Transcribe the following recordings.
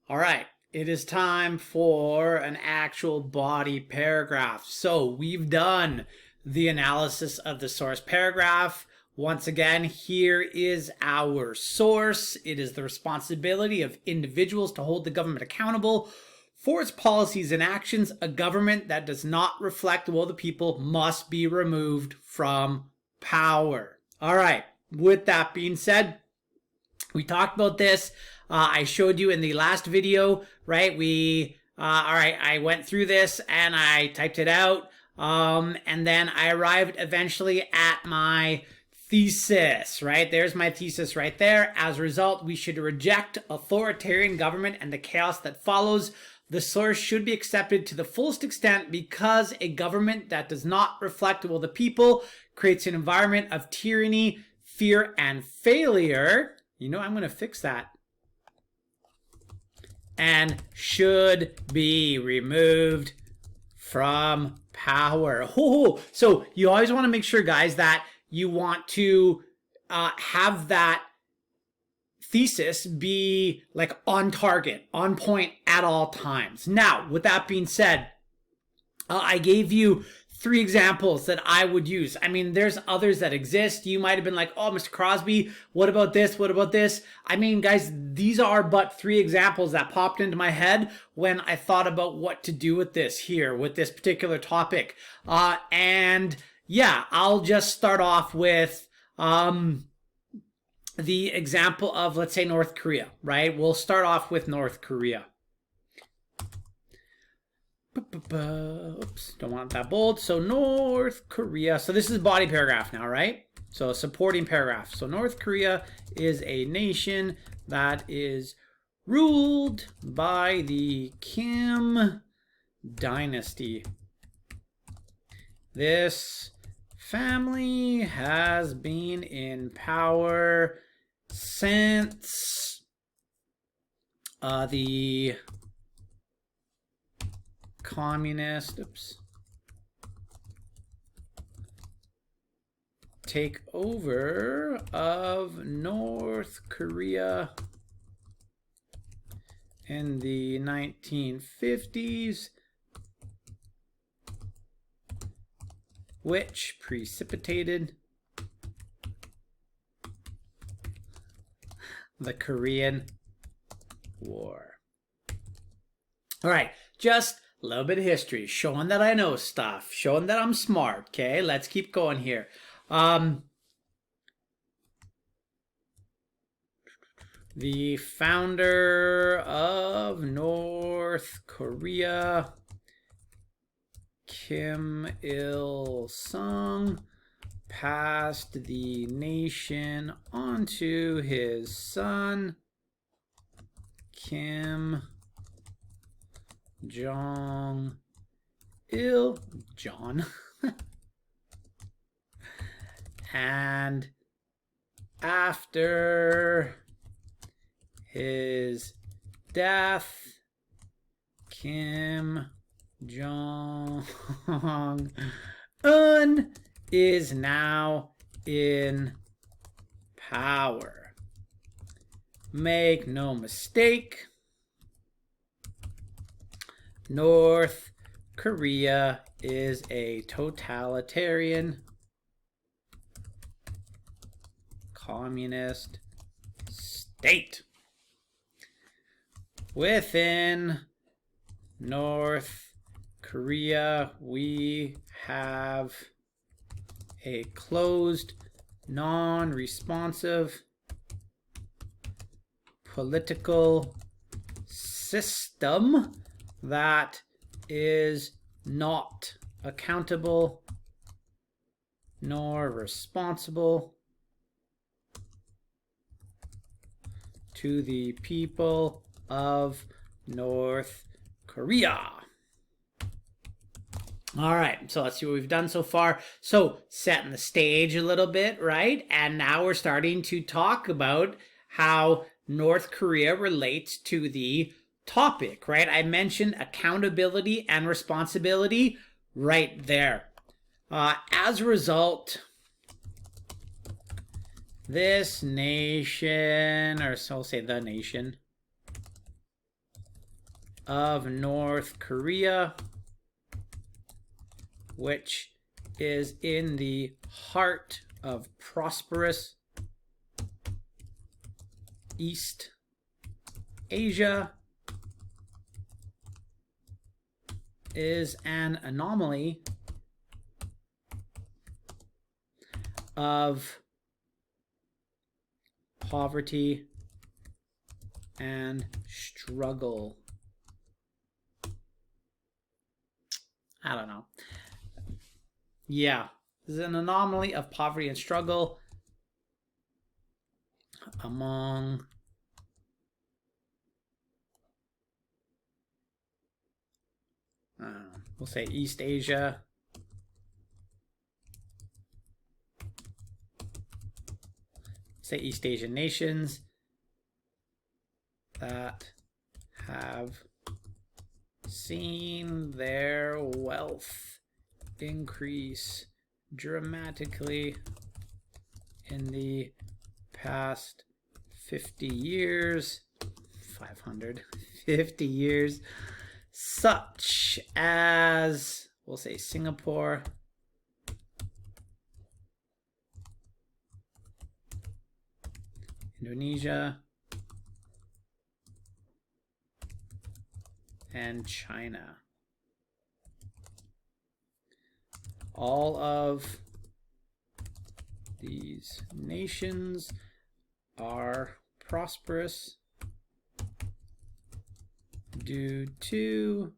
All right, it is time for an actual body paragraph. So we've done the analysis of the source paragraph. Once again, here is our source. It is the responsibility of individuals to hold the government accountable for its policies and actions. A government that does not reflect the will of the people must be removed from power. All right, with that being said, we talked about this. I showed you in the last video, right? All right, I went through this and I typed it out. And then I arrived eventually at my thesis, right? There's my thesis right there. As a result, we should reject authoritarian government and the chaos that follows. The source should be accepted to the fullest extent because a government that does not reflect the will of the people creates an environment of tyranny, fear, and failure. You know, I'm going to fix that. And should be removed from power. So you always want to make sure, guys, that you want to have that thesis be like on target, on point at all times. Now, with that being said, I gave you 3 examples that I would use. I mean, there's others that exist. You might have been like, oh, Mr. Crosby, what about this? What about this? I mean, guys, these are but 3 examples that popped into my head when I thought about what to do with this here, with this particular topic. And yeah, I'll just start off with the example of, let's say, North Korea, right? We'll start off with North Korea. Oops, don't want that bold. So North Korea. So this is body paragraph now, right? So supporting paragraph. So North Korea is a nation that is ruled by the Kim dynasty. This family has been in power since the communist takeover of North Korea in the 1950s, which precipitated the Korean War. All right, just a little bit of history, showing that I know stuff, showing that I'm smart, okay? Let's keep going here. The founder of North Korea, Kim Il-sung, passed the nation onto his son, Kim Jong-il, John, and after his death, Kim Jong-un is now in power. Make no mistake, North Korea is a totalitarian communist state. Within North Korea, we have a closed, non-responsive political system that is not accountable nor responsible to the people of North Korea. All right, so let's see what we've done so far. So setting the stage a little bit, right? And now we're starting to talk about how North Korea relates to the topic, right? I mentioned accountability and responsibility right there. As a result, this nation, or so I'll say the nation, of North Korea, which is in the heart of prosperous East Asia, is an anomaly of poverty and struggle. I don't know. Yeah, this is an anomaly of poverty and struggle among we'll say East Asia. Say East Asian nations that have seen their wealth increase dramatically in the past 50 years, 550 years, such as, we'll say Singapore, Indonesia, and China. All of these nations are prosperous due to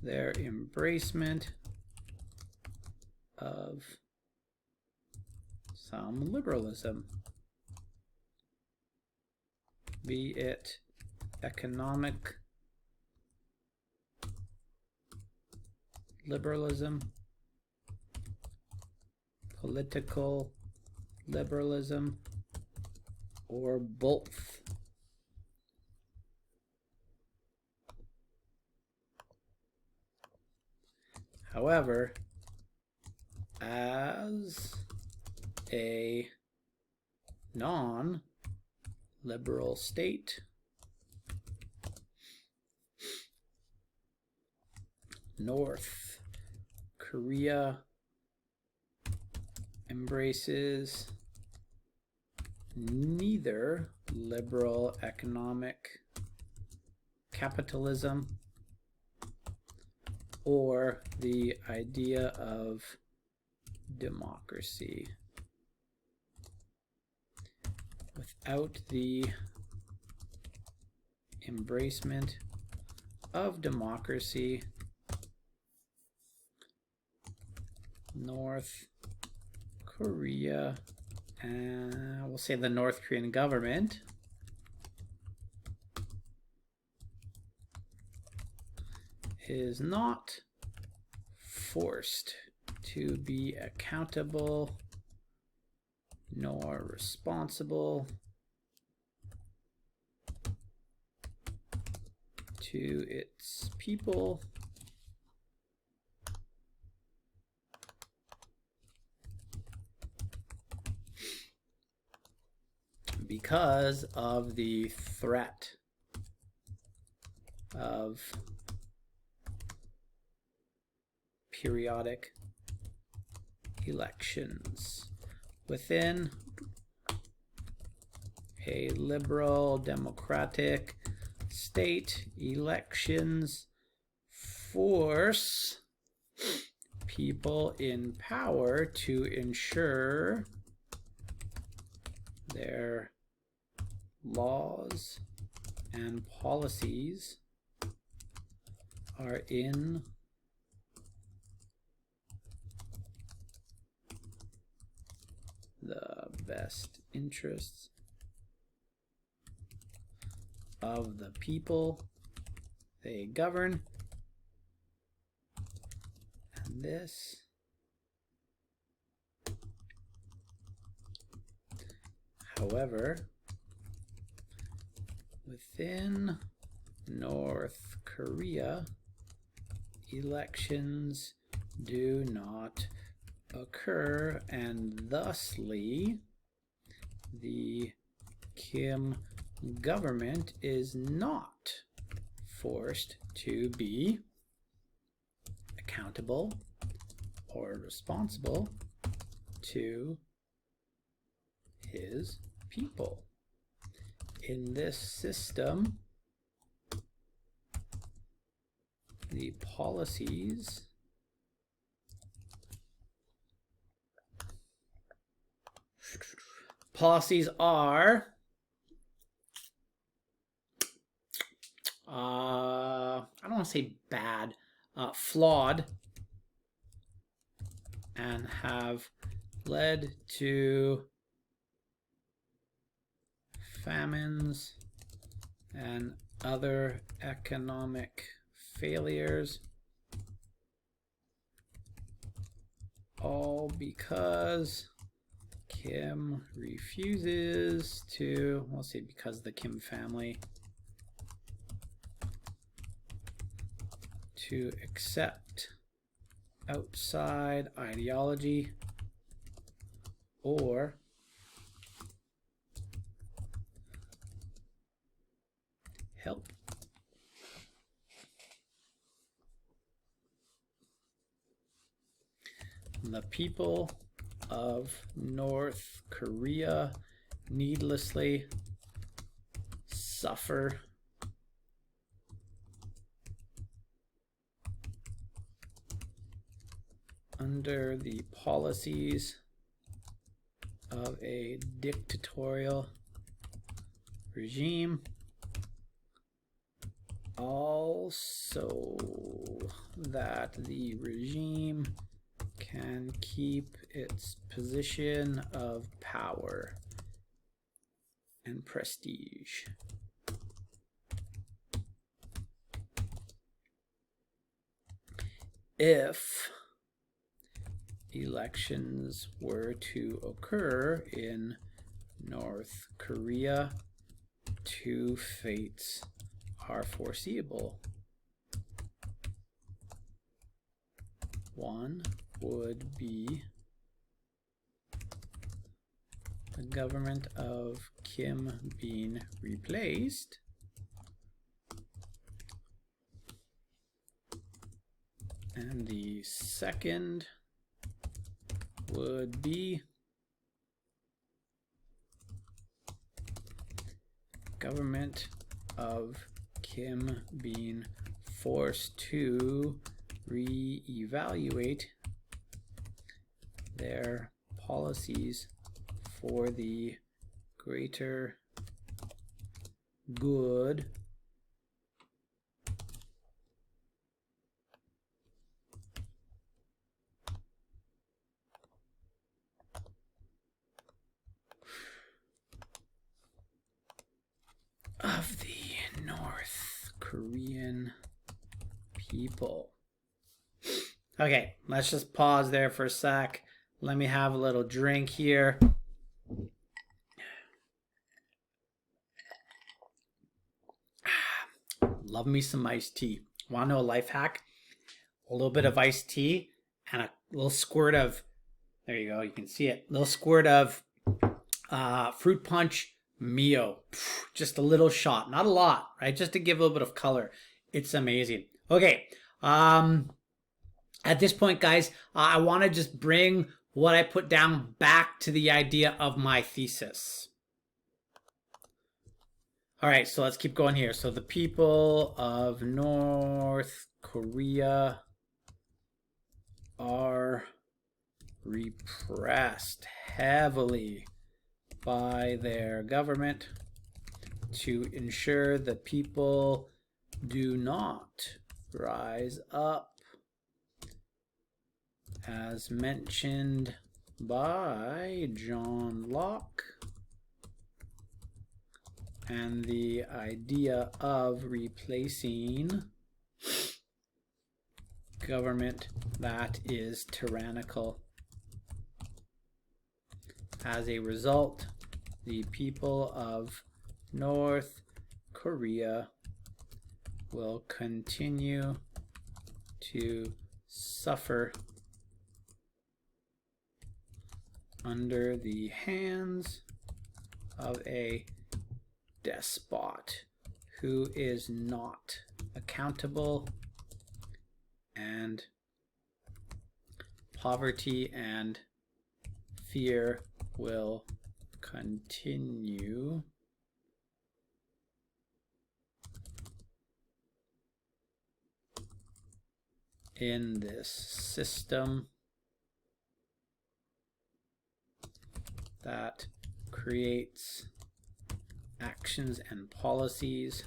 their embracement of some liberalism, be it economic liberalism, political liberalism, or both. However, as a non-liberal state, North Korea embraces neither liberal economic capitalism or the idea of democracy. Without the embracement of democracy, North Korea, and we'll say the North Korean government, is not forced to be accountable nor responsible to its people because of the threat of periodic elections. Within a liberal democratic state, elections force people in power to ensure their laws and policies are in the best interests of the people they govern. And this however, within North Korea, elections do not occur, and thusly the Kim government is not forced to be accountable or responsible to his people. In this system, the policies are I don't want to say bad, flawed, and have led to famines and other economic failures, all because Kim refuses to, we'll say because the Kim family, to accept outside ideology or help the people of North Korea needlessly suffer under the policies of a dictatorial regime, also that the regime can keep its position of power and prestige. If elections were to occur in North Korea, two fates are foreseeable. One would be the government of Kim being replaced, and the second would be government of Kim being forced to re-evaluate their policies for the greater good of the North Korean people. Okay, let's just pause there for a sec. Let me have a little drink here. Love me some iced tea. Want to know a life hack? A little bit of iced tea and a little squirt of, there you go, you can see it, a little squirt of fruit punch Mio. Just a little shot, not a lot, right? Just to give a little bit of color. It's amazing. Okay, at this point, guys, I want to just bring what I put down back to the idea of my thesis. All right, so let's keep going here. So the people of North Korea are repressed heavily by their government to ensure the people do not rise up, as mentioned by John Locke, and the idea of replacing government that is tyrannical. As a result, the people of North Korea will continue to suffer under the hands of a despot who is not accountable, and poverty and fear will continue in this system that creates actions and policies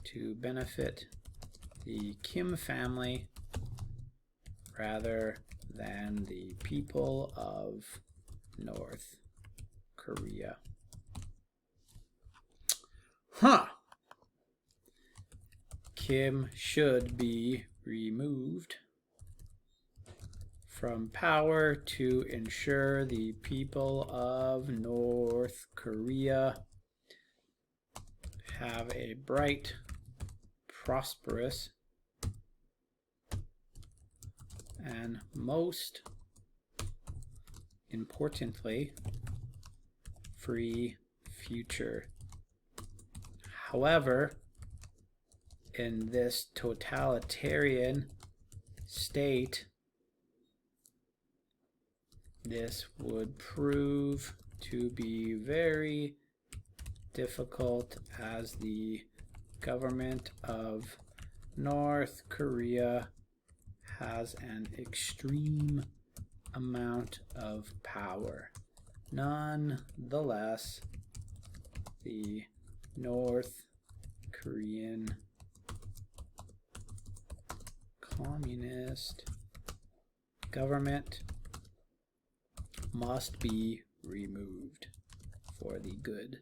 to benefit the Kim family rather than the people of North Korea. Kim should be removed from power to ensure the people of North Korea have a bright, prosperous, and most importantly, free future. However, in this totalitarian state, this would prove to be very difficult as the government of North Korea has an extreme amount of power. Nonetheless, the North Korean communist government must be removed for the good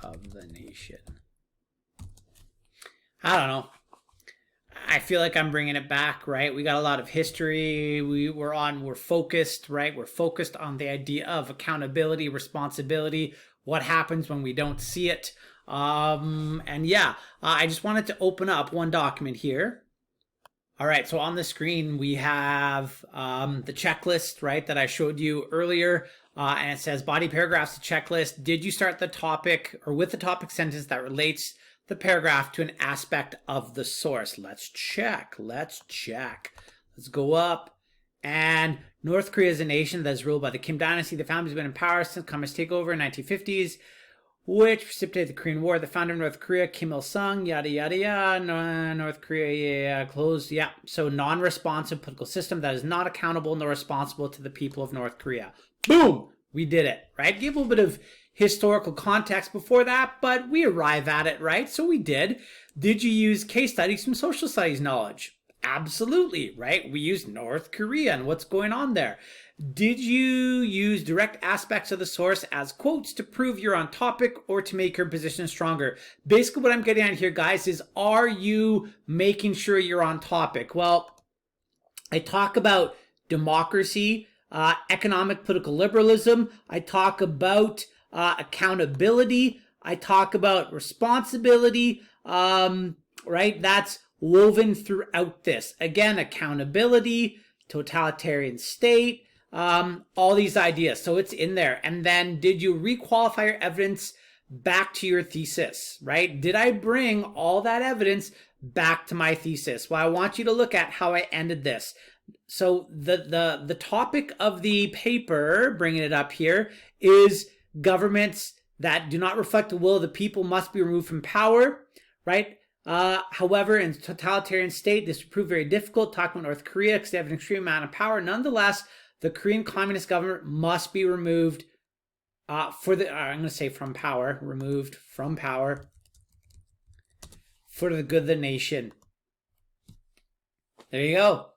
of the nation. I don't know. I feel like I'm bringing it back, right? We got a lot of history. We're focused, right? We're focused on the idea of accountability, responsibility, what happens when we don't see it. And yeah, I just wanted to open up one document here. All right, so on the screen we have the checklist, right, that I showed you earlier. And it says body paragraphs, the checklist. Did you start the topic or with the topic sentence that relates the paragraph to an aspect of the source? Let's check. Let's go up. And North Korea is a nation that is ruled by the Kim dynasty. The family's been in power since Communist takeover in 1950s, which precipitated the Korean War. The founder of North Korea, Kim Il-sung, yada, yada, yada. North Korea, yeah, closed. Yeah, so non-responsive political system that is not accountable nor responsible to the people of North Korea. Boom! We did it, right? Give a little bit of historical context before that, but we arrive at it, right? So we did. Did you use case studies from social studies knowledge? Absolutely, right? We used North Korea and what's going on there. Did you use direct aspects of the source as quotes to prove you're on topic or to make your position stronger? Basically what I'm getting at here, guys, is are you making sure you're on topic? Well, I talk about democracy, economic political liberalism. I talk about accountability. I talk about responsibility, right? That's woven throughout this. Again, accountability, totalitarian state, all these ideas. So it's in there. And then did you requalify your evidence back to your thesis, right? Did I bring all that evidence back to my thesis? Well, I want you to look at how I ended this. So the topic of the paper, bringing it up here, is governments that do not reflect the will of the people must be removed from power, right? However, in a totalitarian state, this would prove very difficult. Talking about North Korea because they have an extreme amount of power. Nonetheless, the Korean communist government must be removed I'm going to say from power, removed from power for the good of the nation. There you go.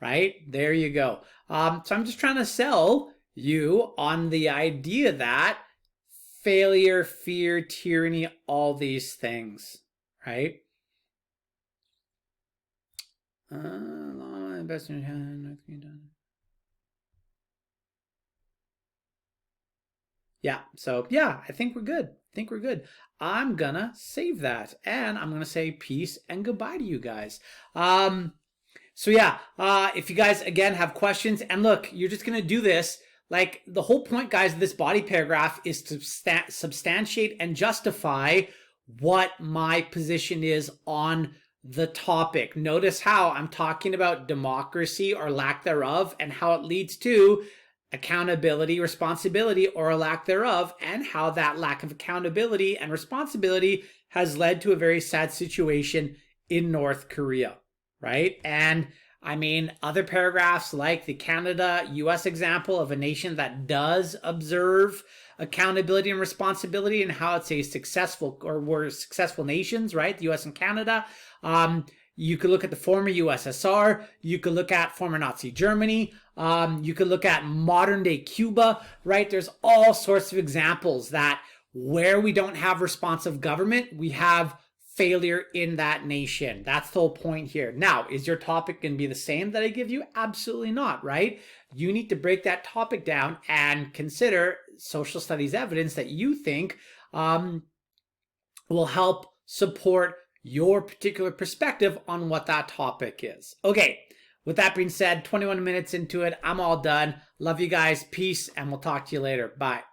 Right? There you go. So I'm just trying to sell you on the idea that failure, fear, tyranny, all these things, right? Yeah, so yeah, I think we're good. I'm gonna save that and I'm gonna say peace and goodbye to you guys. So yeah, if you guys again have questions, and look, you're just gonna do this. Like the whole point, guys, of this body paragraph is to substantiate and justify what my position is on the topic. Notice how I'm talking about democracy or lack thereof and how it leads to accountability, responsibility, or a lack thereof, and how that lack of accountability and responsibility has led to a very sad situation in North Korea, right? And I mean, other paragraphs like the Canada-US example of a nation that does observe accountability and responsibility and how it's a successful, or we're successful nations, right? The US and Canada. You could look at the former USSR. You could look at former Nazi Germany. You could look at modern day Cuba, right? There's all sorts of examples that where we don't have responsive government, we have failure in that nation. That's the whole point here. Now, is your topic going to be the same that I give you? Absolutely not, right? You need to break that topic down and consider social studies evidence that you think will help support your particular perspective on what that topic is. Okay, with that being said, 21 minutes into it, I'm all done. Love you guys. Peace, and we'll talk to you later. Bye.